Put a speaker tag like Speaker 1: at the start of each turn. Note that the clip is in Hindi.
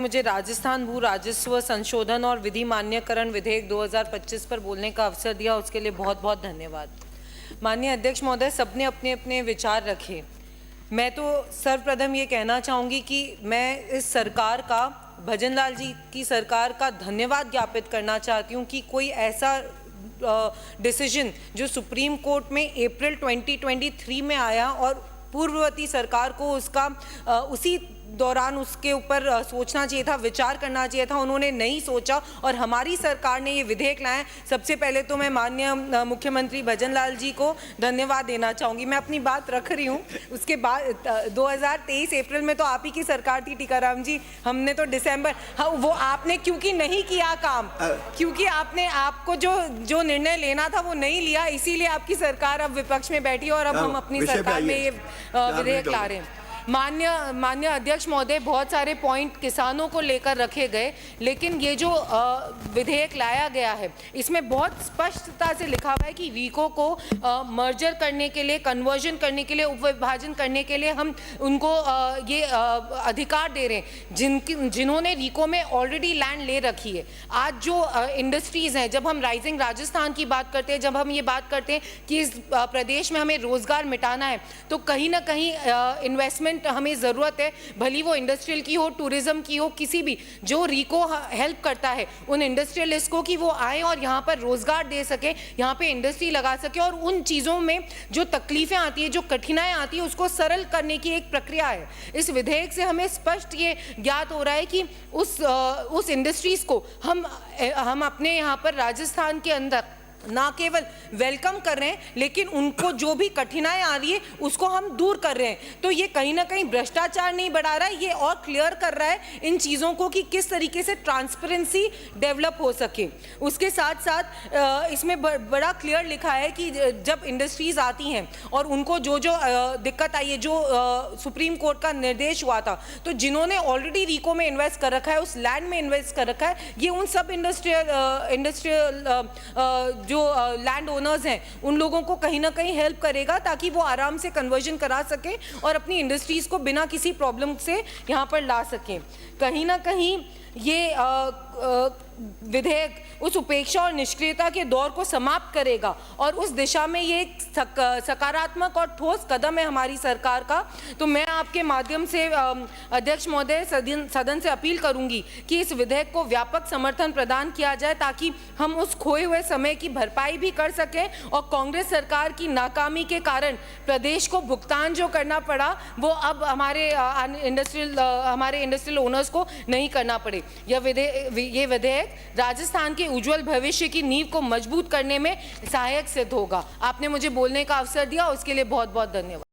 Speaker 1: मुझे राजस्थान भू राजस्व संशोधन और विधि मान्यकरण विधेयक 2025 पर बोलने का अवसर दिया, उसके लिए बहुत बहुत धन्यवाद। माननीय अध्यक्ष महोदय, सबने अपने अपने विचार रखे। मैं तो सर्वप्रथम ये कहना चाहूँगी कि मैं इस सरकार का, भजन लाल जी की सरकार का धन्यवाद ज्ञापित करना चाहती हूँ कि कोई ऐसा डिसीजन जो सुप्रीम कोर्ट में अप्रैल 2023 में आया और पूर्ववर्ती सरकार को उसका उसी दौरान उसके ऊपर सोचना चाहिए था, विचार करना चाहिए था, उन्होंने नहीं सोचा और हमारी सरकार ने ये विधेयक लाए। सबसे पहले तो मैं माननीय मुख्यमंत्री भजन लाल जी को धन्यवाद देना चाहूँगी। मैं अपनी बात रख रही हूँ। उसके बाद 2023 अप्रैल में तो आप ही की सरकार थी टीकाराम जी, हमने तो दिसंबर, हाँ वो आपने क्योंकि नहीं किया काम, क्योंकि आपको जो निर्णय लेना था वो नहीं लिया, इसीलिए आपकी सरकार अब विपक्ष में बैठी और अब हम अपनी सरकार में ये विधेयक ला रहे हैं। मान्य अध्यक्ष महोदय, बहुत सारे पॉइंट किसानों को लेकर रखे गए, लेकिन ये जो विधेयक लाया गया है इसमें बहुत स्पष्टता से लिखा हुआ है कि रीको को मर्जर करने के लिए, कन्वर्जन करने के लिए, उपविभाजन करने के लिए हम उनको ये अधिकार दे रहे हैं जिन्होंने रीको में ऑलरेडी लैंड ले रखी है। आज जो इंडस्ट्रीज़ हैं, जब हम राइजिंग राजस्थान की बात करते हैं, जब हम ये बात करते हैं कि इस प्रदेश में हमें रोजगार मिटाना है, तो कहीं ना कहीं इन्वेस्टमेंट हमें ज़रूरत है, भली वो इंडस्ट्रियल की हो, टूरिज्म की हो, किसी भी जो रीको हेल्प करता है उन इंडस्ट्रियलिस्ट को कि वो आए और यहाँ पर रोजगार दे सके, यहाँ पे इंडस्ट्री लगा सके और उन चीज़ों में जो तकलीफें आती है, जो कठिनाइयाँ आती है, उसको सरल करने की एक प्रक्रिया है। इस विधेयक से हमें स्पष्ट ये ज्ञात हो रहा है कि उस इंडस्ट्रीज़ को हम अपने यहाँ पर राजस्थान के अंदर ना केवल वेलकम कर रहे हैं, लेकिन उनको जो भी कठिनाई आ रही है उसको हम दूर कर रहे हैं। तो ये कहीं ना कहीं भ्रष्टाचार नहीं बढ़ा रहा है, ये और क्लियर कर रहा है इन चीज़ों को कि किस तरीके से ट्रांसपेरेंसी डेवलप हो सके। उसके साथ साथ इसमें बड़ा क्लियर लिखा है कि जब इंडस्ट्रीज़ आती हैं और उनको जो दिक्कत आई है, जो सुप्रीम कोर्ट का निर्देश हुआ था, तो जिन्होंने ऑलरेडी रीको में इन्वेस्ट कर रखा है, उस लैंड में इन्वेस्ट कर रखा है, ये उन सब इंडस्ट्रियल जो लैंड ओनर्स हैं उन लोगों को कहीं ना कहीं हेल्प करेगा, ताकि वो आराम से कन्वर्जन करा सकें और अपनी इंडस्ट्रीज़ को बिना किसी प्रॉब्लम से यहाँ पर ला सकें। कहीं ना कहीं ये विधेयक उस उपेक्षा और निष्क्रियता के दौर को समाप्त करेगा और उस दिशा में ये एक सकारात्मक और ठोस कदम है हमारी सरकार का। तो मैं आपके माध्यम से अध्यक्ष महोदय सदन से अपील करूंगी कि इस विधेयक को व्यापक समर्थन प्रदान किया जाए, ताकि हम उस खोए हुए समय की भरपाई भी कर सकें और कांग्रेस सरकार की नाकामी के कारण प्रदेश को भुगतान जो करना पड़ा वो अब हमारे इंडस्ट्रियल ओनर्स को नहीं करना पड़े। ये विधेयक राजस्थान के उज्जवल भविष्य की नींव को मजबूत करने में सहायक सिद्ध होगा। आपने मुझे बोलने का अवसर दिया, उसके लिए बहुत बहुत धन्यवाद।